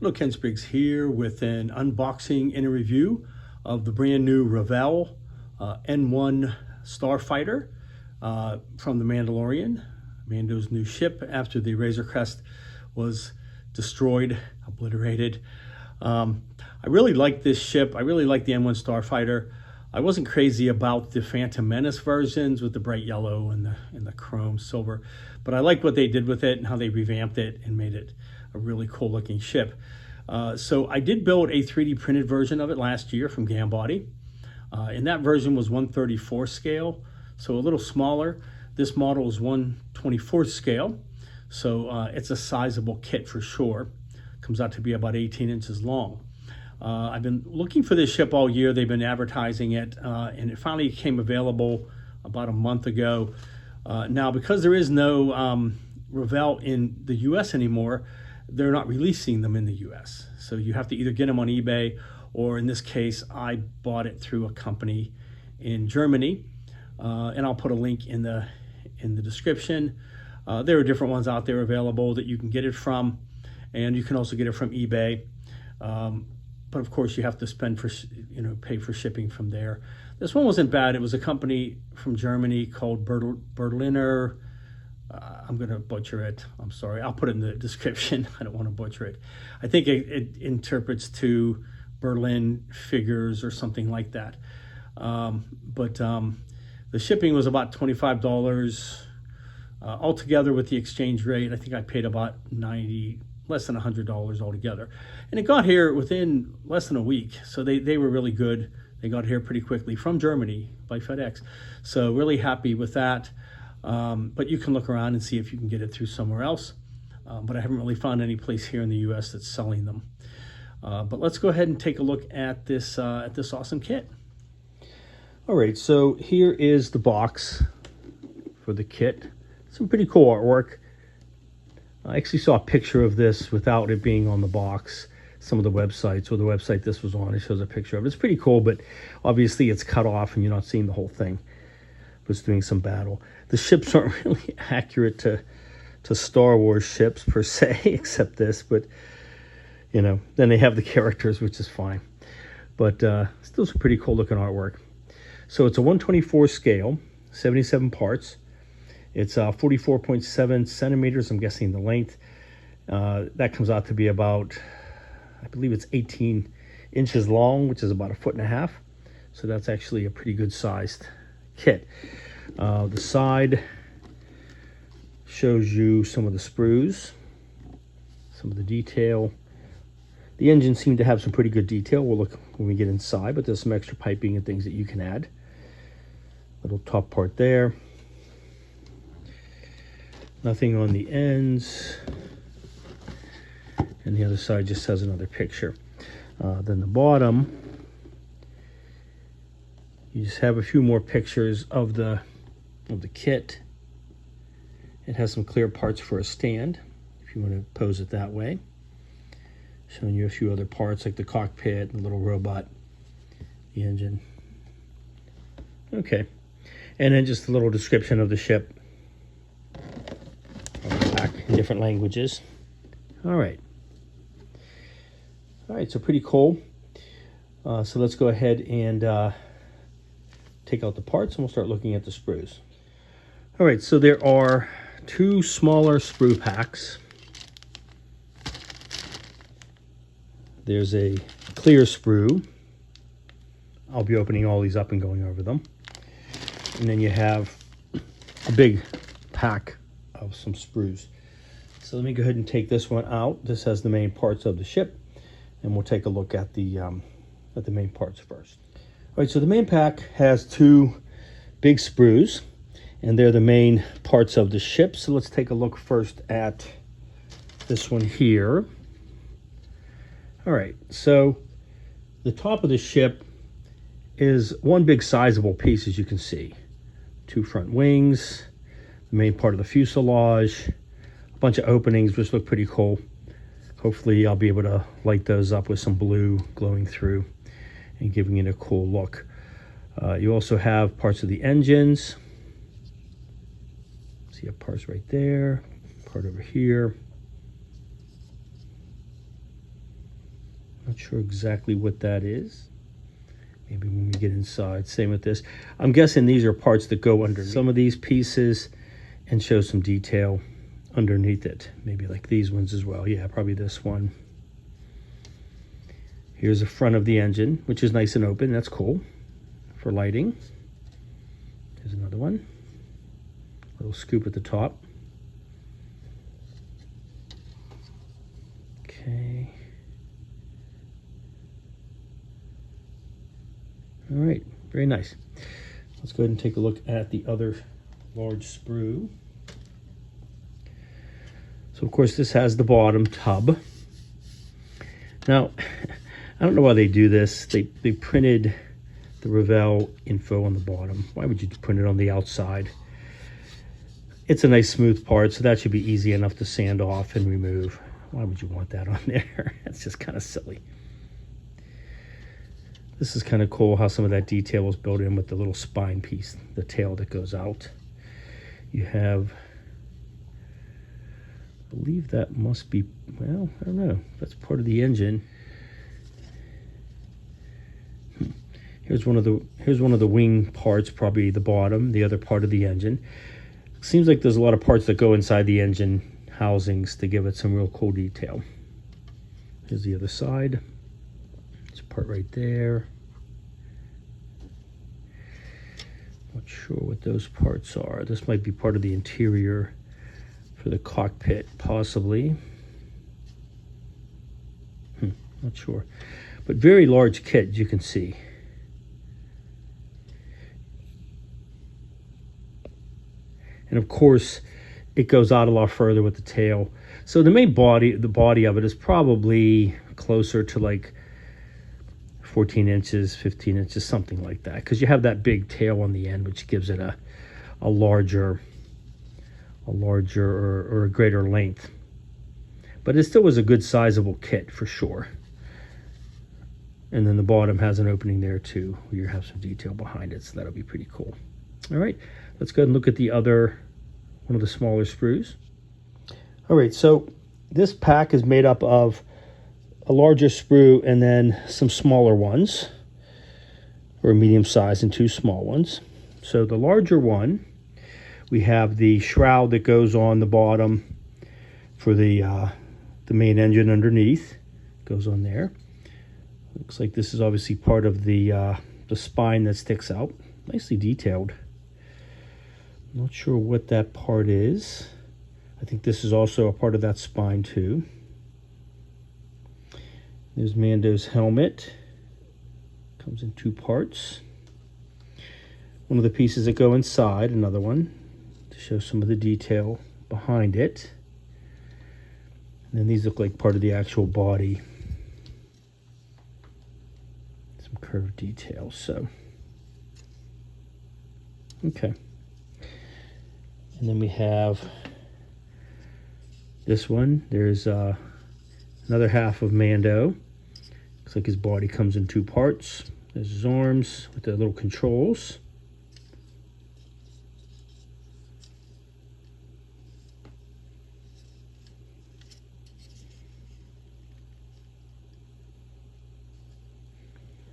Hello, Ken Spriggs here with an unboxing and a review of the brand new Revell N1 Starfighter from the Mandalorian, Mando's new ship after the Razor Crest was destroyed, obliterated. I really like this ship. I really like the N1 Starfighter. I wasn't crazy about the Phantom Menace versions with the bright yellow and the chrome silver, but I like what they did with it and how they revamped it and made it a really cool looking ship. So I did build a 3D printed version of it last year from Gambody, and that version was 1/34 scale, so a little smaller. This model is 1/24 scale, so it's a sizable kit for sure. Comes out to be about 18 inches long. I've been looking for this ship all year. They've been advertising it, and it finally became available about a month ago. Now, because there is no Revell in the US anymore, they're not releasing them in the US. So you have to either get them on eBay, or in this case, I bought it through a company in Germany. And I'll put a link in the description. There are different ones out there available that you can get it from, and you can also get it from eBay. But of course, you have to spend pay for shipping from there. This one wasn't bad. It was a company from Germany called Berliner. I'm going to butcher it. I'm sorry. I'll put it in the description. I don't want to butcher it. I think it interprets to Berlin figures or something like that. But the shipping was about $25 altogether with the exchange rate. I think I paid about less than $100 altogether. And it got here within less than a week. So they were really good. They got here pretty quickly from Germany by FedEx. So really happy with that. But you can look around and see if you can get it through somewhere else. But I haven't really found any place here in the US that's selling them. But let's go ahead and take a look at this awesome kit. All right, so here is the box for the kit. Some pretty cool artwork. I actually saw a picture of this without it being on the box. Some of the websites, or the website this was on, it shows a picture of it. It's pretty cool, but obviously it's cut off and you're not seeing the whole thing. It's doing some battle. The ships aren't really accurate to Star Wars ships per se, except this, but then they have the characters, which is fine. But still some pretty cool looking artwork. So it's a 1/24 scale, 77 parts. It's 44.7 centimeters, I'm guessing the length. That comes out to be about, I believe it's 18 inches long, which is about 1.5 feet. So that's actually a pretty good sized kit. The side shows you some of the sprues, some of the detail. The engine seemed to have some pretty good detail. We'll look when we get inside, but there's some extra piping and things that you can add. Little top part there. Nothing on the ends. And the other side just has another picture. Then the bottom, you just have a few more pictures of the kit. It has some clear parts for a stand, if you want to pose it that way. Showing you a few other parts like the cockpit, the little robot, the engine. Okay, and then just a little description of the ship on the back in different languages. All right, so pretty cool. So let's go ahead and take out the parts and we'll start looking at the sprues. All right, so there are two smaller sprue packs. There's a clear sprue. I'll be opening all these up and going over them. And then you have a big pack of some sprues. So let me go ahead and take this one out. This has the main parts of the ship, and we'll take a look at the main parts first. All right, so the main pack has two big sprues, and they're the main parts of the ship. So let's take a look first at this one here. All right, so the top of the ship is one big sizable piece, as you can see. Two front wings, the main part of the fuselage, a bunch of openings which look pretty cool. Hopefully I'll be able to light those up with some blue glowing through and giving it a cool look. You also have parts of the engines. See a parts right there, part over here. sure exactly what that is. Maybe when we get inside. Same with this. I'm guessing these are parts that go under some of these pieces and show some detail underneath it. Maybe like these ones as well. Yeah, probably this one. Here's the front of the engine, which is nice and open. That's cool for lighting. Here's another one. Little scoop at the top. Okay. All right, very nice. Let's go ahead and take a look at the other large sprue. So of course this has the bottom tub. Now, I don't know why they do this. They printed the Revell info on the bottom. Why would you print it on the outside? It's a nice smooth part, so that should be easy enough to sand off and remove. Why would you want that on there? That's just kind of silly. This is kind of cool how some of that detail was built in with the little spine piece, the tail that goes out. You have, I believe that must be, well, I don't know. That's part of the engine. Here's one of the wing parts, probably the bottom, the other part of the engine. Seems like there's a lot of parts that go inside the engine housings to give it some real cool detail. Here's the other side. There's a part right there. Not sure what those parts are. This might be part of the interior for the cockpit, possibly. Not sure. But very large kit, you can see. And of course, it goes out a lot further with the tail. So the main body, the body of it is probably closer to like 14 inches, 15 inches, something like that. Because you have that big tail on the end, which gives it a larger or a greater length. But it still was a good sizable kit for sure. And then the bottom has an opening there too, where you have some detail behind it, so that'll be pretty cool. All right, let's go ahead and look at the other, one of the smaller sprues. All right, so this pack is made up of a larger sprue and then some smaller ones, or medium size and two small ones. So the larger one, we have the shroud that goes on the bottom for the main engine underneath, goes on there. Looks like this is obviously part of the spine that sticks out. Nicely detailed. Not sure what that part is. I think this is also a part of that spine too. There's Mando's helmet. Comes in two parts. One of the pieces that go inside, another one, to show some of the detail behind it. And then these look like part of the actual body. Some curved details, so. Okay. And then we have this one. There's another half of Mando. Looks like his body comes in two parts. There's his arms with the little controls.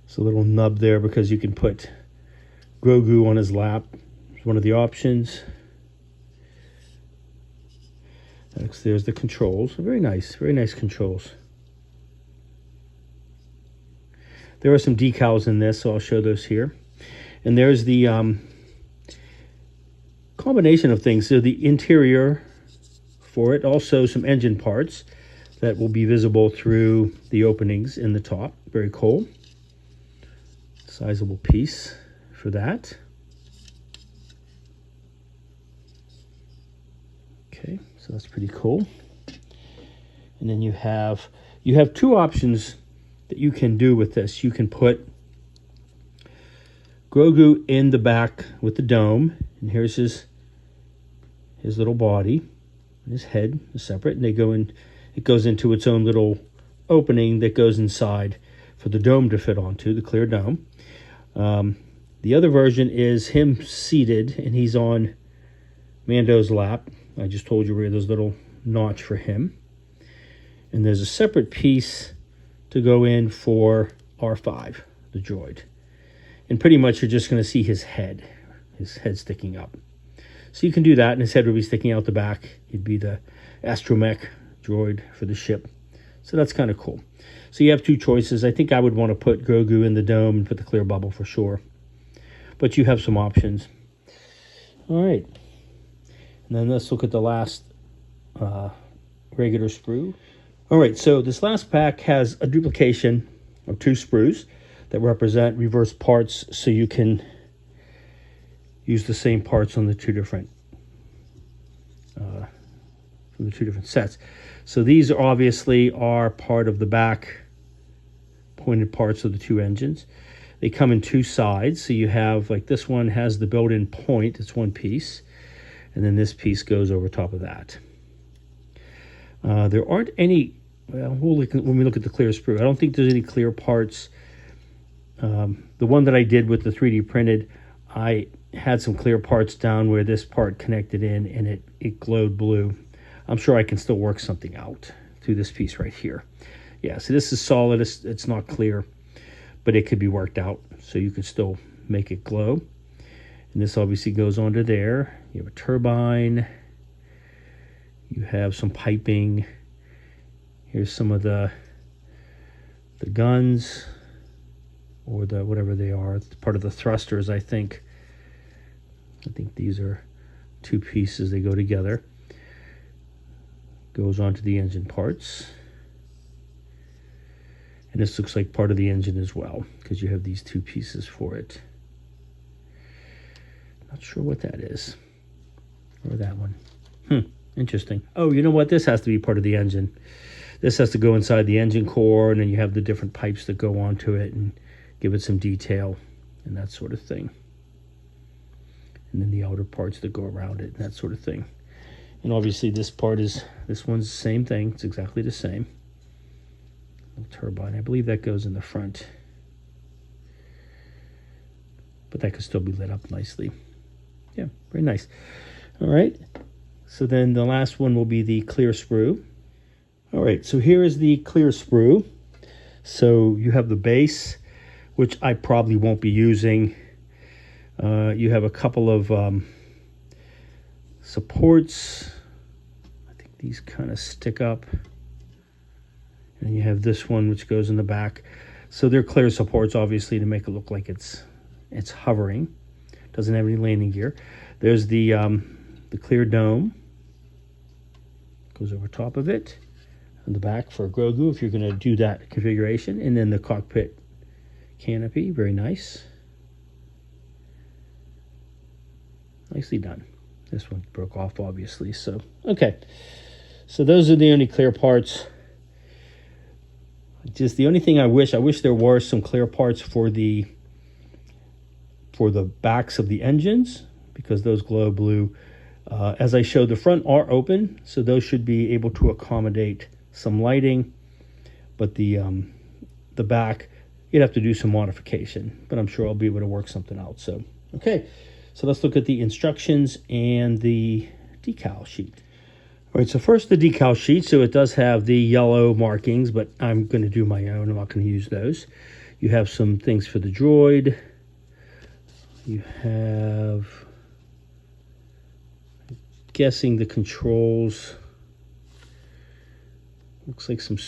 It's a little nub there because you can put Grogu on his lap. It's one of the options. Next, there's the controls. Very nice controls. There are some decals in this, so I'll show those here. And there's the combination of things. So the interior for it, also some engine parts that will be visible through the openings in the top. Very cool. Sizable piece for that. Okay, so that's pretty cool. And then you have two options that you can do with this. You can put Grogu in the back with the dome, and here's his little body and his head is separate, and they go in. It goes into its own little opening that goes inside for the dome to fit onto, the clear dome. The other version is him seated, and he's on Mando's lap. I just told you where there's a little notch for him. And there's a separate piece to go in for R5, the droid. And pretty much you're just going to see his head sticking up. So you can do that, and his head will be sticking out the back. It'd be the astromech droid for the ship. So that's kind of cool. So you have two choices. I think I would want to put Grogu in the dome and put the clear bubble for sure. But you have some options. All right. And then let's look at the last regular sprue. All right, so this last pack has a duplication of two sprues that represent reverse parts, so you can use the same parts on the two different from the two different sets. So these obviously are part of the back pointed parts of the two engines. They come in two sides, so you have, like, this one has the built-in point, it's one piece, and then this piece goes over top of that. There aren't any, well, when we look at the clear sprue, I don't think there's any clear parts. The one that I did with the 3D printed, I had some clear parts down where this part connected in, and it glowed blue. I'm sure I can still work something out through this piece right here. Yeah, so this is solid, it's not clear, but it could be worked out, so you can still make it glow. And this obviously goes onto there. You have a turbine. You have some piping. Here's some of the guns, or the whatever they are. It's part of the thrusters, I think. I think these are two pieces. They go together. Goes onto the engine parts. And this looks like part of the engine as well, because you have these two pieces for it. Not sure what that is. Or that one. Interesting. Oh, you know what? This has to be part of the engine. This has to go inside the engine core, and then you have the different pipes that go onto it and give it some detail and that sort of thing. And then the outer parts that go around it and that sort of thing. And obviously this one's the same thing. It's exactly the same. Turbine. I believe that goes in the front. But that could still be lit up nicely. Yeah, very nice. All right. So then the last one will be the clear sprue. All right, so here is the clear sprue. So you have the base, which I probably won't be using. You have a couple of supports. I think these kind of stick up. And you have this one, which goes in the back. So they're clear supports, obviously, to make it look like it's hovering. Doesn't have any landing gear. There's the clear dome. Goes over top of it. On the back for Grogu, if you're going to do that configuration. And then the cockpit canopy. Very nice. Nicely done. This one broke off, obviously. So, okay. So those are the only clear parts. Just the only thing I wish there were some clear parts for the backs of the engines, because those glow blue. As I showed, the front are open, so those should be able to accommodate some lighting, but the back, you'd have to do some modification, but I'm sure I'll be able to work something out. So, okay, so let's look at the instructions and the decal sheet. All right, so first the decal sheet. So it does have the yellow markings, but I'm going to do my own. I'm not going to use those. You have some things for the droid. You have, I'm guessing, the controls. Looks like some,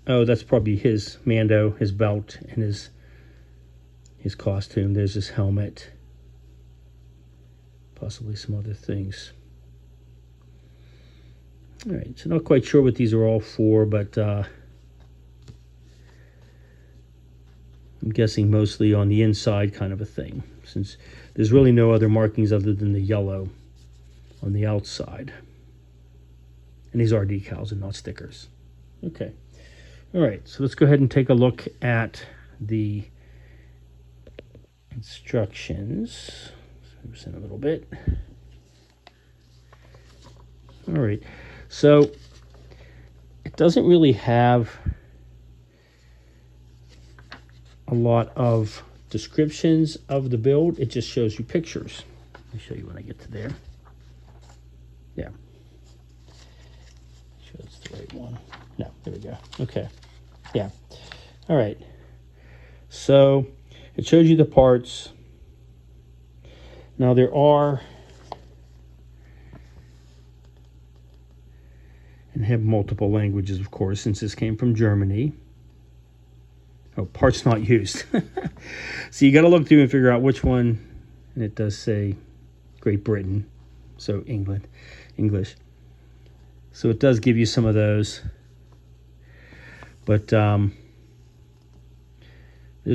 oh, that's probably his Mando, his belt, and his costume. There's his helmet. Possibly some other things. All right, so not quite sure what these are all for, but I'm guessing mostly on the inside kind of a thing, since there's really no other markings other than the yellow on the outside. And these are decals and not stickers. Okay. All right, so let's go ahead and take a look at the instructions. Let's move this in a little bit. All right. So it doesn't really have a lot of descriptions of the build. It just shows you pictures. Let me show you when I get to there. Yeah. Sure that's the right one. No, there we go. Okay. Yeah. All right. So it shows you the parts. Now there are, and have multiple languages, of course, since this came from Germany. Oh, parts not used. So you got to look through and figure out which one. And it does say Great Britain, so England, English. So it does give you some of those. But there's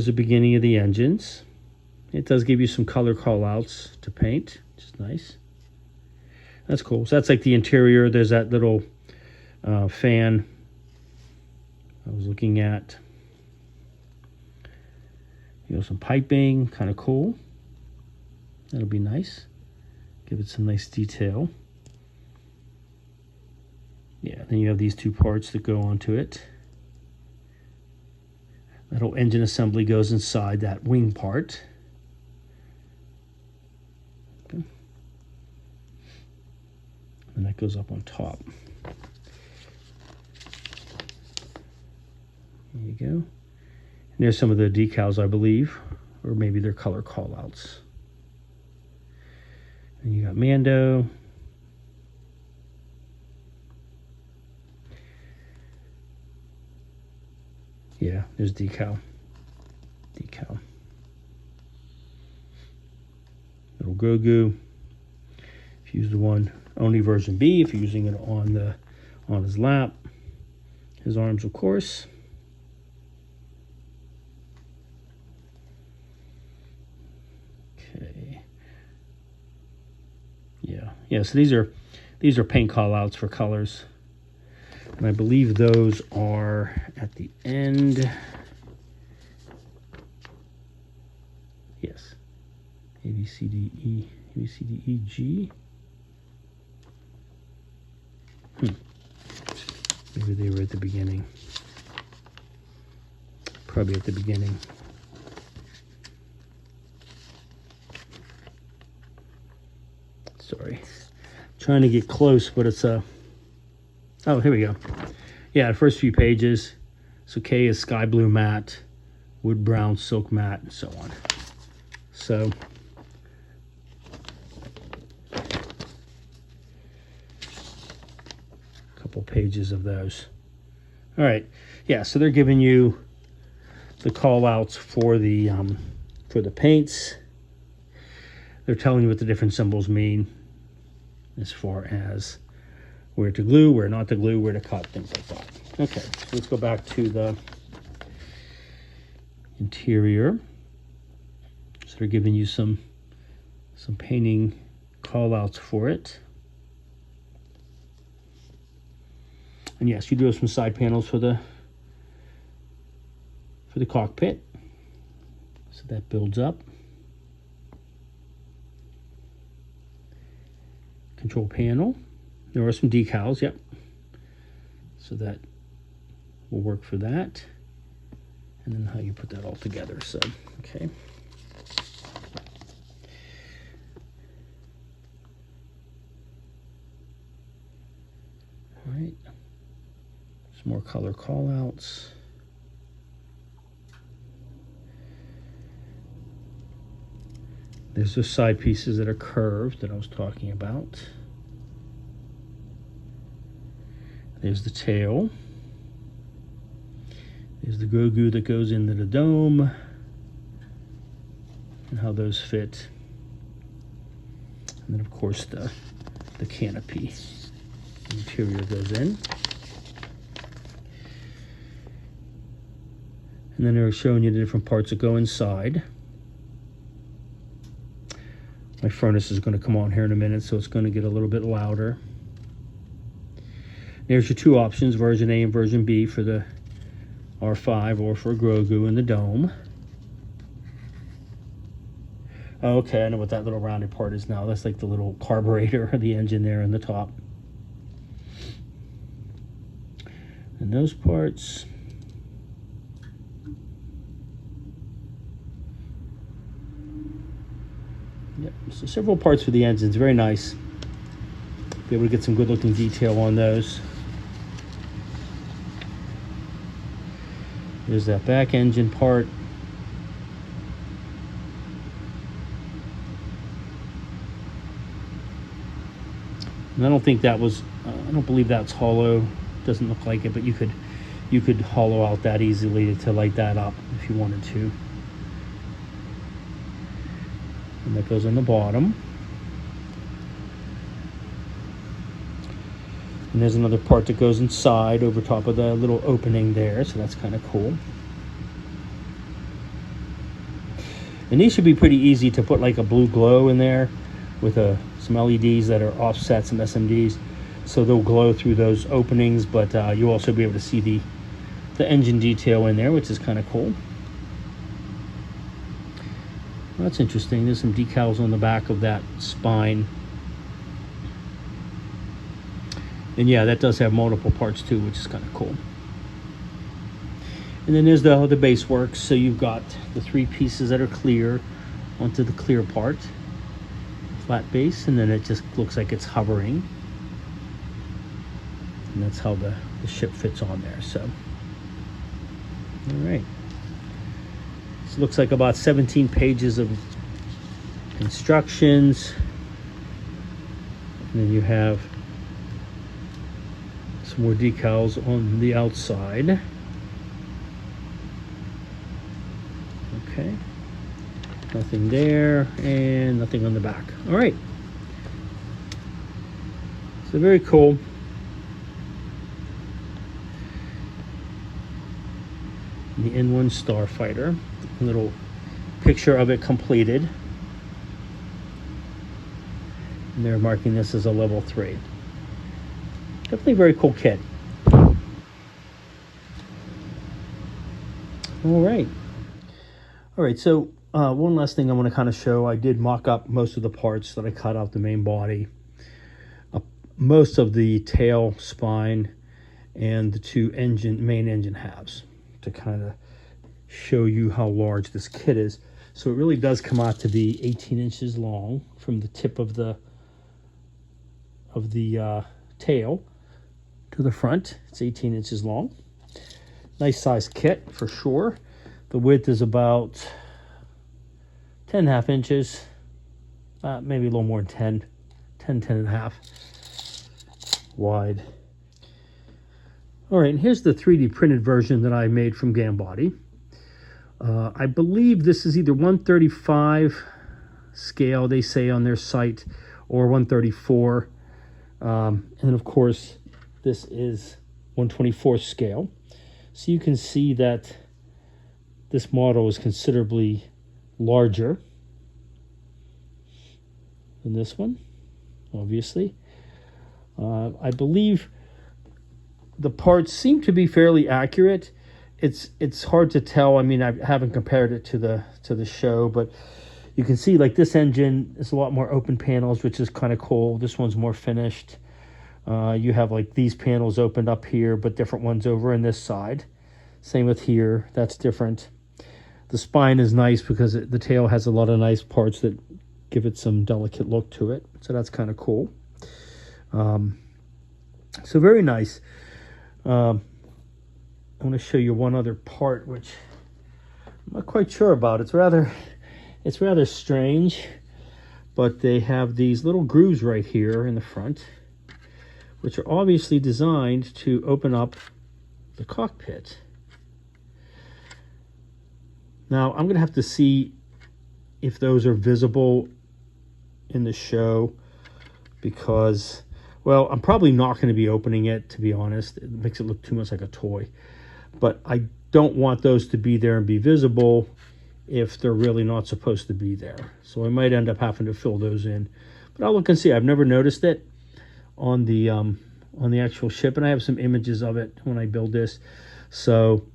the beginning of the engines. It does give you some color call-outs to paint, which is nice. That's cool. So that's like the interior. There's that little fan I was looking at. You know, some piping, kind of cool. That'll be nice. Give it some nice detail. Yeah, then you have these two parts that go onto it. That whole engine assembly goes inside that wing part. Okay. And that goes up on top. There you go. And there's some of the decals, I believe, or maybe they're color callouts. And you got Mando. Yeah, there's decal. Little Grogu. If you use the one, only version B, if you're using it on his lap. His arms, of course. Okay. Yeah, so these are paint callouts for colors. And I believe those are at the end. Yes. A, B, C, D, E, A, B, C, D, E, G. Maybe they were at the beginning. Probably at the beginning. Sorry. Trying to get close, but it's a... Oh, here we go. Yeah, the first few pages. So K is sky blue matte, wood brown silk matte, and so on. So a couple pages of those. All right. Yeah, so they're giving you the call outs for the paints. They're telling you what the different symbols mean as far as where to glue, where not to glue, where to cut, things like that. Okay, so let's go back to the interior. So they're giving you some painting call-outs for it. And yes, you do have some side panels for the cockpit. So that builds up. Control panel. There are some decals, yep. So that will work for that. And then how you put that all together, so, okay. All right. Some more color callouts. There's the side pieces that are curved that I was talking about. There's the tail. There's the Grogu that goes into the dome. And how those fit. And then, of course, the canopy. The interior goes in. And then they're showing you the different parts that go inside. My furnace is going to come on here in a minute, so it's going to get a little bit louder. There's your two options, version A and version B for the R5 or for Grogu in the dome. Okay, I know what that little rounded part is now. That's like the little carburetor of the engine there in the top. And those parts. Yep, so several parts for the engines, very nice. Be able to get some good looking detail on those. There's that back engine part. And I don't think that was, I don't believe that's hollow. Doesn't look like it, but you could hollow out that easily to light that up if you wanted to. And that goes on the bottom. And there's another part that goes inside over top of the little opening there, so that's kind of cool. And these should be pretty easy to put like a blue glow in there with some LEDs that are offset, some SMDs, so they'll glow through those openings, but you'll also be able to see the engine detail in there, which is kind of cool. Well, that's interesting. There's some decals on the back of that spine. And yeah, that does have multiple parts too, which is kind of cool. And then there's the base work. So you've got the 3 pieces that are clear onto the clear part, flat base, and then it just looks like it's hovering. And that's how the ship fits on there. So, all right. This looks like about 17 pages of instructions. And then you have some more decals on the outside. Okay, nothing there and nothing on the back. All right, so very cool. The N1 Starfighter, a little picture of it completed. And they're marking this as a level 3. Definitely a very cool kit. All right, so one last thing I want to kind of show. I did mock up most of the parts that I cut out the main body, most of the tail, spine, and the 2 main engine halves to kind of show you how large this kit is. So it really does come out to be 18 inches long from the tip of the tail to the front. It's 18 inches long. Nice size kit for sure. The width is about 10.5 inches, maybe a little more than 10 and a half wide. All right, and here's the 3D printed version that I made from Gambody. I believe this is either 135 scale, they say on their site, or 134. And of course, this is 124 scale. So you can see that this model is considerably larger than this one, obviously. I believe the parts seem to be fairly accurate. It's hard to tell. I mean, I haven't compared it to the show, but you can see like this engine is a lot more open panels, which is kind of cool. This one's more finished. You have like these panels opened up here, but different ones over on this side. Same with here, that's different. The spine is nice because the tail has a lot of nice parts that give it some delicate look to it. So that's kind of cool. So very nice. I want to show you one other part, which I'm not quite sure about. It's rather strange, but they have these little grooves right here in the front, which are obviously designed to open up the cockpit. Now, I'm going to have to see if those are visible in the show because, well, I'm probably not going to be opening it, to be honest. It makes it look too much like a toy. But I don't want those to be there and be visible if they're really not supposed to be there. So I might end up having to fill those in. But I'll look and see. I've never noticed it on the actual ship, and I have some images of it when I build this. So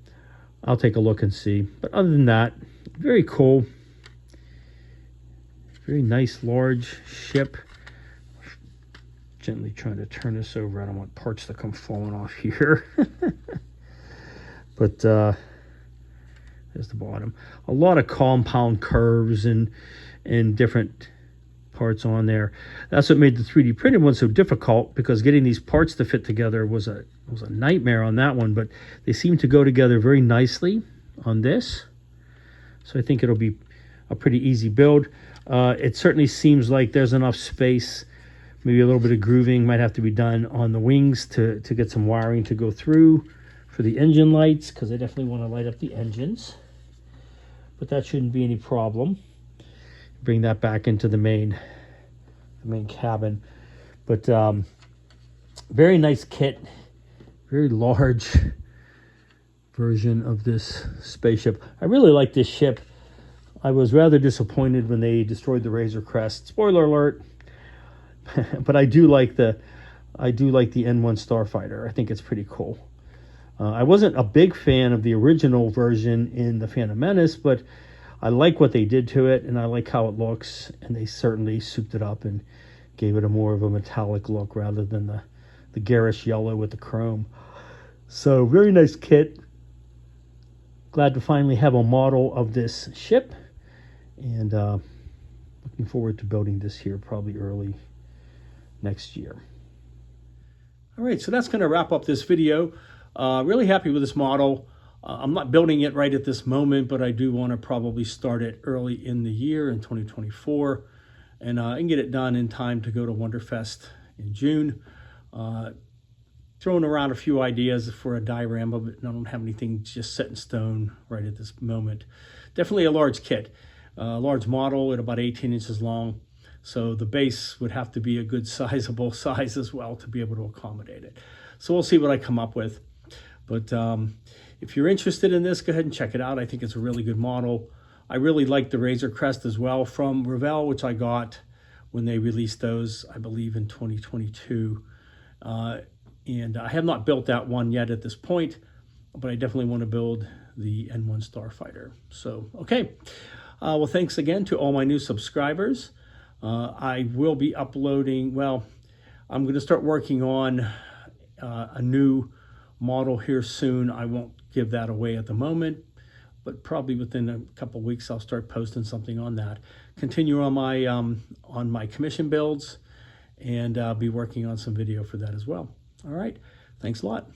I'll take a look and see. But other than that, very cool. Very nice, large ship. Gently trying to turn this over. I don't want parts to come falling off here. But there's the bottom. A lot of compound curves and different parts on there. That's what made the 3D printed one so difficult, because getting these parts to fit together was a nightmare on that one, but they seem to go together very nicely on this. So I think it'll be a pretty easy build. It certainly seems like there's enough space. Maybe a little bit of grooving might have to be done on the wings to get some wiring to go through for the engine lights, because I definitely want to light up the engines. But that shouldn't be any problem. Bring that back into the main cabin. But very nice kit, very large version of this spaceship. I really like this ship. I was rather disappointed when they destroyed the Razor Crest. Spoiler alert. But I do like the N1 Starfighter. I think it's pretty cool. I wasn't a big fan of the original version in the Phantom Menace, but I like what they did to it, and I like how it looks, and they certainly souped it up and gave it a more of a metallic look rather than the garish yellow with the chrome. So very nice kit. Glad to finally have a model of this ship, and looking forward to building this here probably early next year. All right, so that's going to wrap up this video. Really happy with this model. I'm not building it right at this moment, but I do want to probably start it early in the year in 2024 and get it done in time to go to Wonderfest in June. Throwing around a few ideas for a diorama, but I don't have anything just set in stone right at this moment. Definitely a large kit, large model at about 18 inches long. So the base would have to be a good sizable size as well to be able to accommodate it. So we'll see what I come up with. But if you're interested in this, go ahead and check it out. I think it's a really good model. I really like the Razor Crest as well from Revell, which I got when they released those, I believe in 2022. And I have not built that one yet at this point, but I definitely want to build the N1 Starfighter. So, okay. Well, thanks again to all my new subscribers. I will be uploading, well, I'm going to start working on a new model here soon. I won't give that away at the moment, but probably within a couple weeks I'll start posting something on that. Continue on my commission builds, and I'll be working on some video for that as well. All right, thanks a lot.